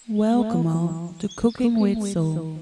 Welcome all to Cooking with Soul.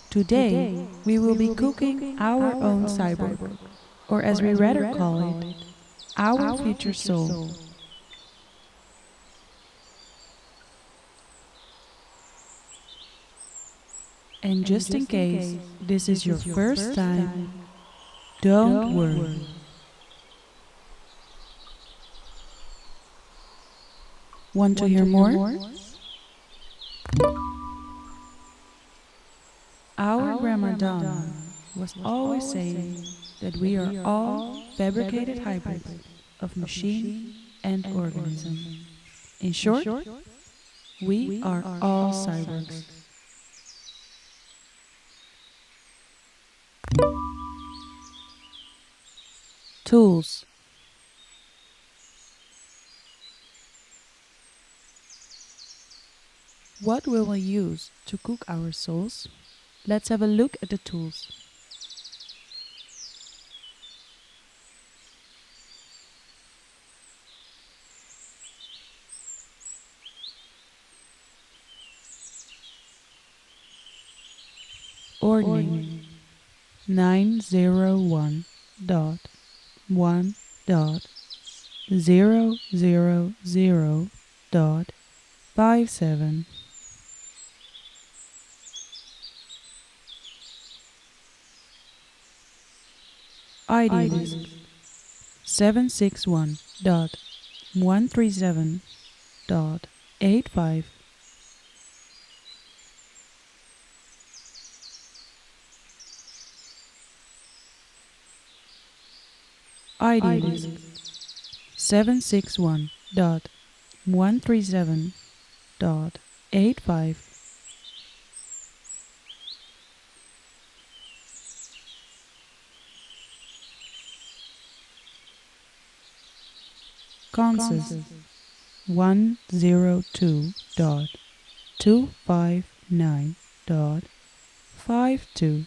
Today we will be cooking our own cyborg, or as we rather call it, our future soul. And just in case this is your first time, don't worry. Want to hear more? Our Grandma Donna was always saying that we are all fabricated hybrids of machine and organism. In short, we are all cyborgs. Tools. What will we use to cook our souls? Let's have a look at the tools. Ordning 901.1.000.57. ID disk 761.137.85. ID disk 761.137.85. Consist 102.259.52.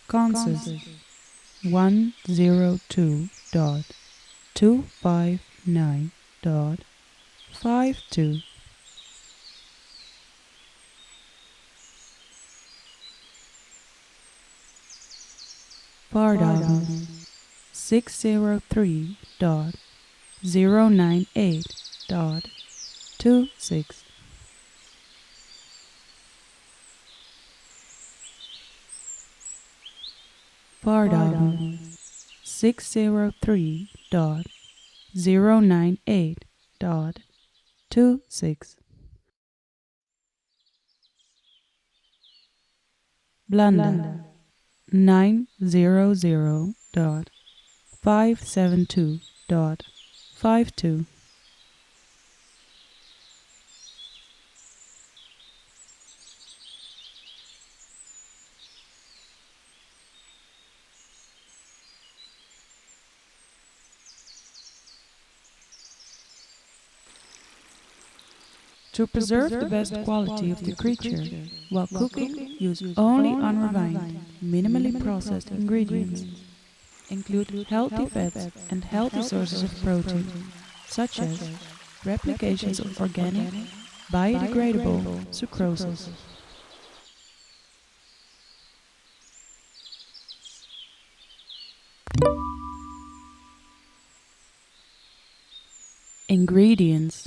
Consist 102.259.52. Vardagen 603.098.26. Vardagen 603.098.26. Blanda 900.572.52. To preserve the best quality of the creature, while cooking, use only unrefined, minimally processed ingredients. Include healthy fats and healthy sources of protein, such as replications of organic, biodegradable sucroses. Ingredients.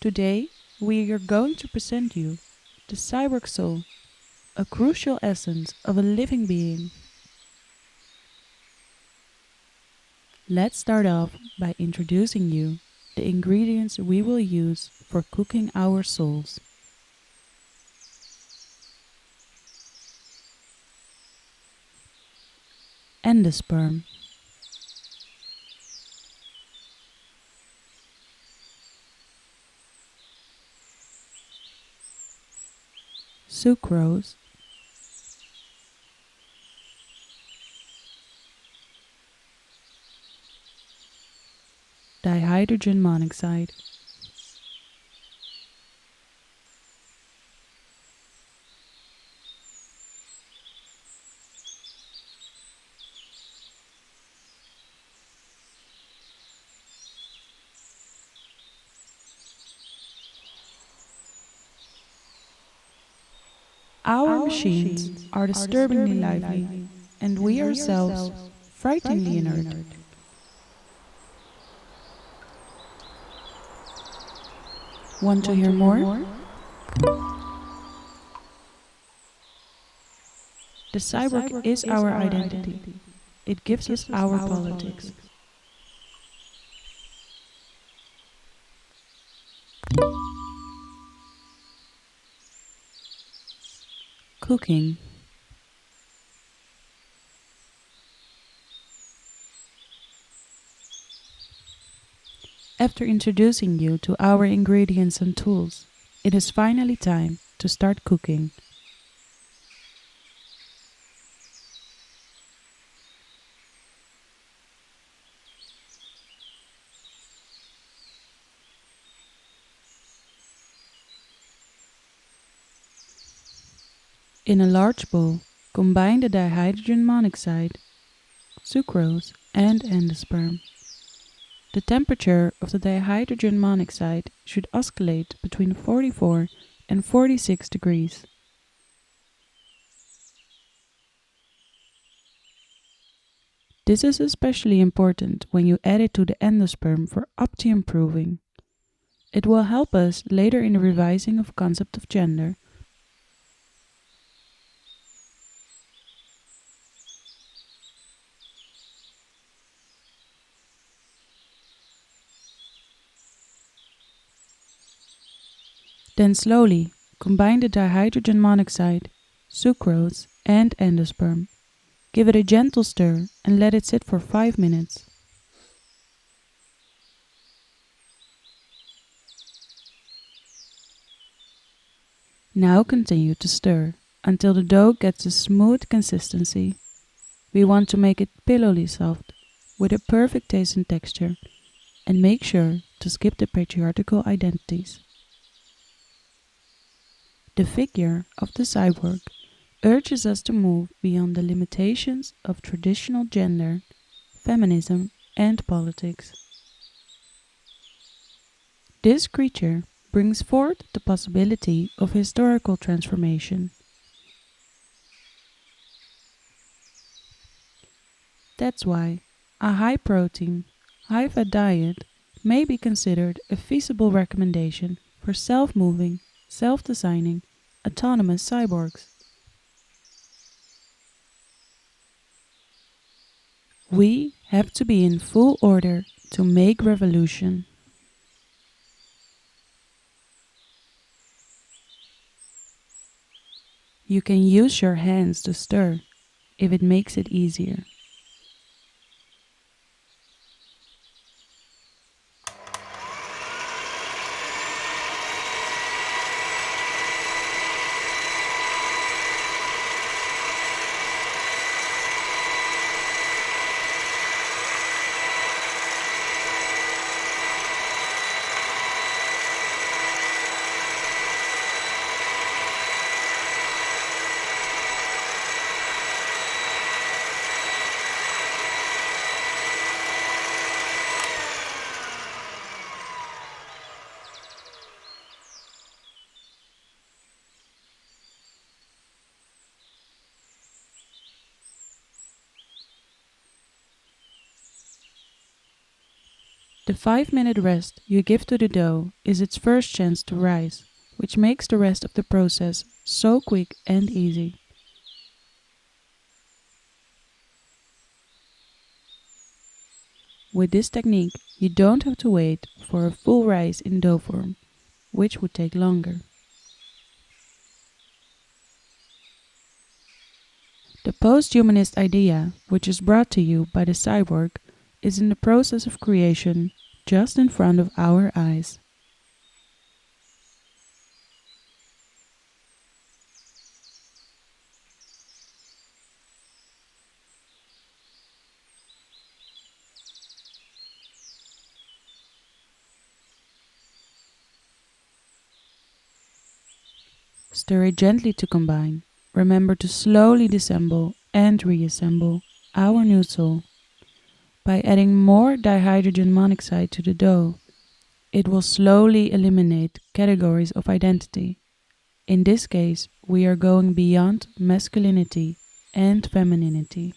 Today, we are going to present you the cyborg soul, a crucial essence of a living being. Let's start off by introducing you the ingredients we will use for cooking our souls. Endosperm, sucrose, dihydrogen monoxide. Our machines are disturbingly lively, and we ourselves frighteningly inert. Want to hear more? The cyborg is our identity. It gives us our politics. Cooking. After introducing you to our ingredients and tools, it is finally time to start cooking. In a large bowl, combine the dihydrogen monoxide, sucrose, and endosperm. The temperature of the dihydrogen monoxide should oscillate between 44 and 46 degrees. This is especially important when you add it to the endosperm for optimum proving. It will help us later in the revising of concept of gender. Then slowly combine the dihydrogen monoxide, sucrose, and endosperm. Give it a gentle stir and let it sit for 5 minutes. Now continue to stir until the dough gets a smooth consistency. We want to make it pillowly soft, with a perfect taste and texture, and make sure to skip the patriarchal identities. The figure of the cyborg urges us to move beyond the limitations of traditional gender, feminism, and politics. This creature brings forth the possibility of historical transformation. That's why a high-protein, high-fat diet may be considered a feasible recommendation for self-moving, self-designing, autonomous cyborgs. We have to be in full order to make revolution. You can use your hands to stir if it makes it easier. The 5-minute rest you give to the dough is its first chance to rise, which makes the rest of the process so quick and easy. With this technique, you don't have to wait for a full rise in dough form, which would take longer. The post-humanist idea, which is brought to you by the cyborg, is in the process of creation just in front of our eyes. Stir it gently to combine. Remember to slowly disassemble and reassemble our new soul. By adding more dihydrogen monoxide to the dough, it will slowly eliminate categories of identity. In this case, we are going beyond masculinity and femininity.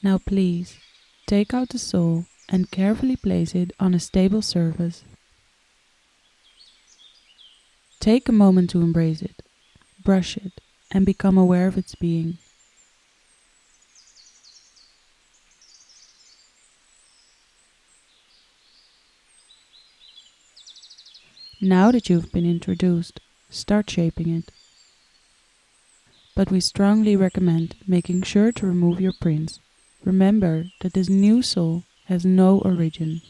Now please, take out the soul and carefully place it on a stable surface. Take a moment to embrace it, brush it, and become aware of its being. Now that you've been introduced, start shaping it. But we strongly recommend making sure to remove your prints. Remember that this new soul has no origin.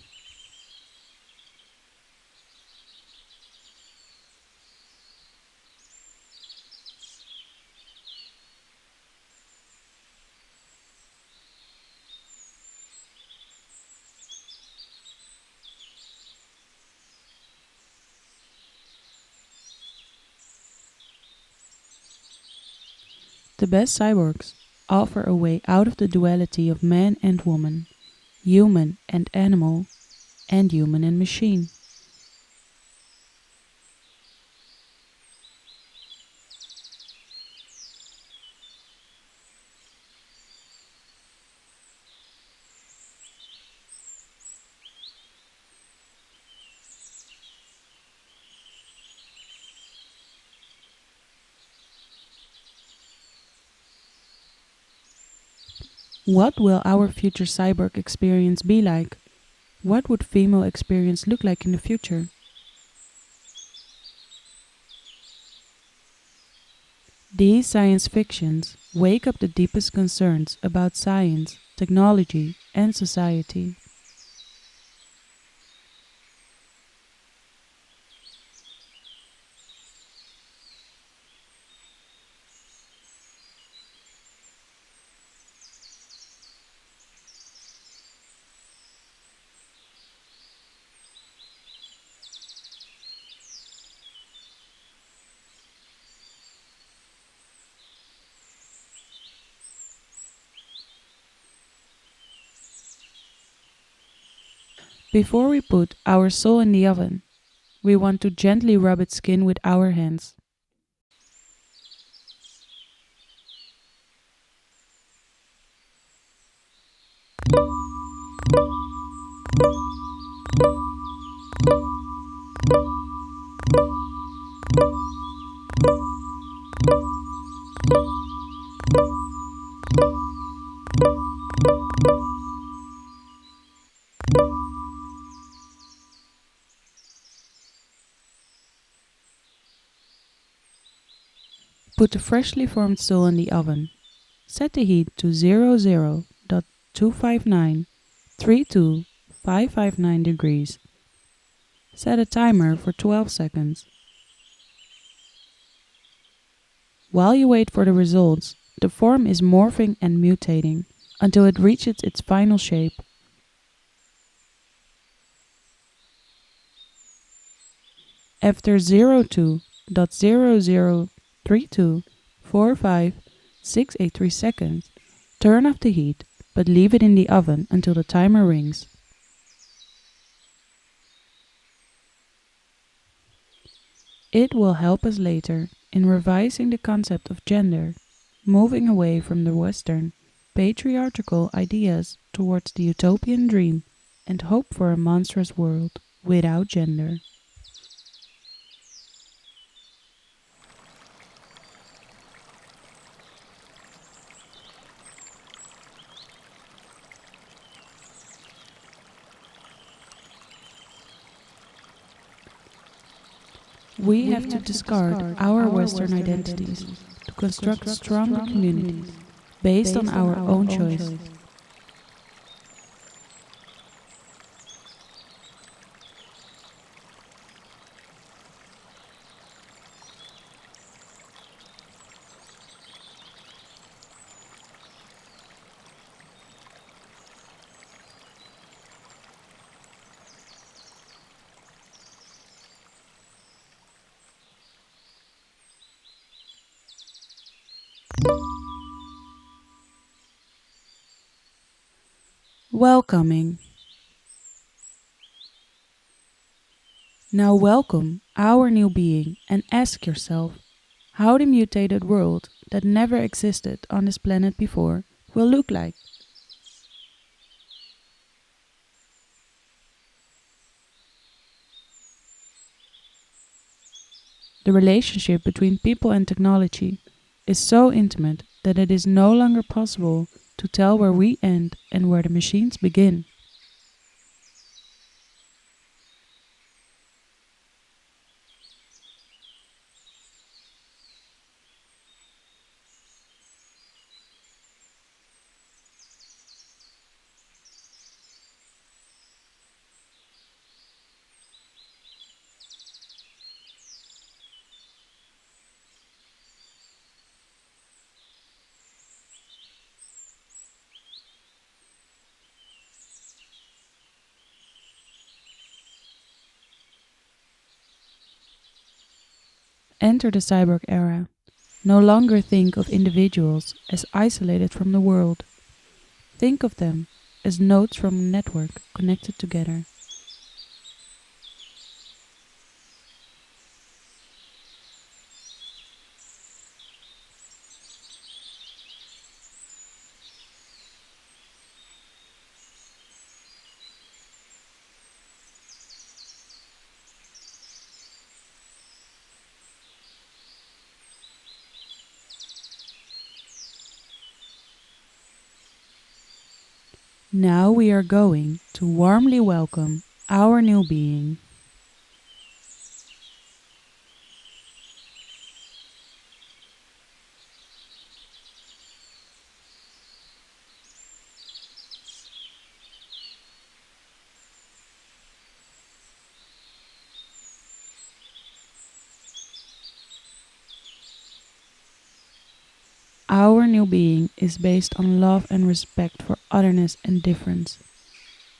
The best cyborgs offer a way out of the duality of man and woman, human and animal, and human and machine. What will our future cyborg experience be like? What would female experience look like in the future? These science fictions wake up the deepest concerns about science, technology, and society. Before we put our soul in the oven, we want to gently rub its skin with our hands. Put the freshly formed soul in the oven. Set the heat to 00.25932,559 degrees. Set a timer for 12 seconds. While you wait for the results, the form is morphing and mutating until it reaches its final shape. After 02.003245,683 seconds, turn off the heat, but leave it in the oven until the timer rings. It will help us later in revising the concept of gender moving away from the Western, patriarchal ideas towards the utopian dream and hope for a monstrous world without gender. We have to discard our Western identities to construct stronger communities based on our own choice. Welcoming. Now welcome our new being and ask yourself how the mutated world that never existed on this planet before will look like. The relationship between people and technology is so intimate that it is no longer possible to tell where we end and where the machines begin. Enter the cyborg era. No longer think of individuals as isolated from the world. Think of them as nodes from a network connected together. Now we are going to warmly welcome our new being. Our new being is based on love and respect for otherness and difference.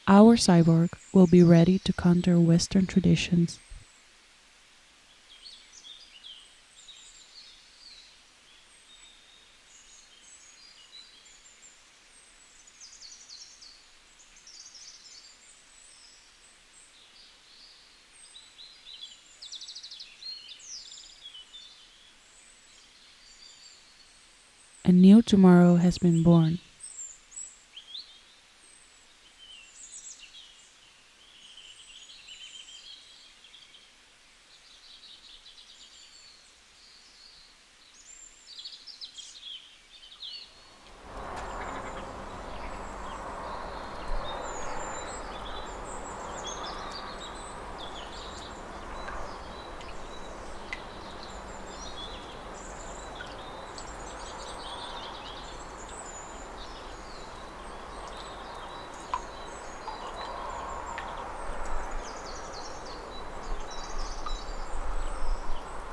Our cyborg will be ready to counter Western traditions. A new tomorrow has been born.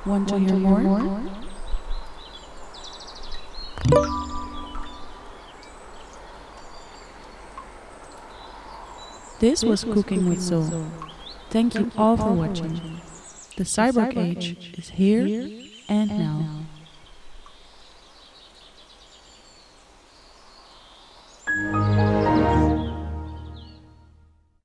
Want to hear more? This was Cooking with Soul. Thank you all for watching. The cyborg age is here and now.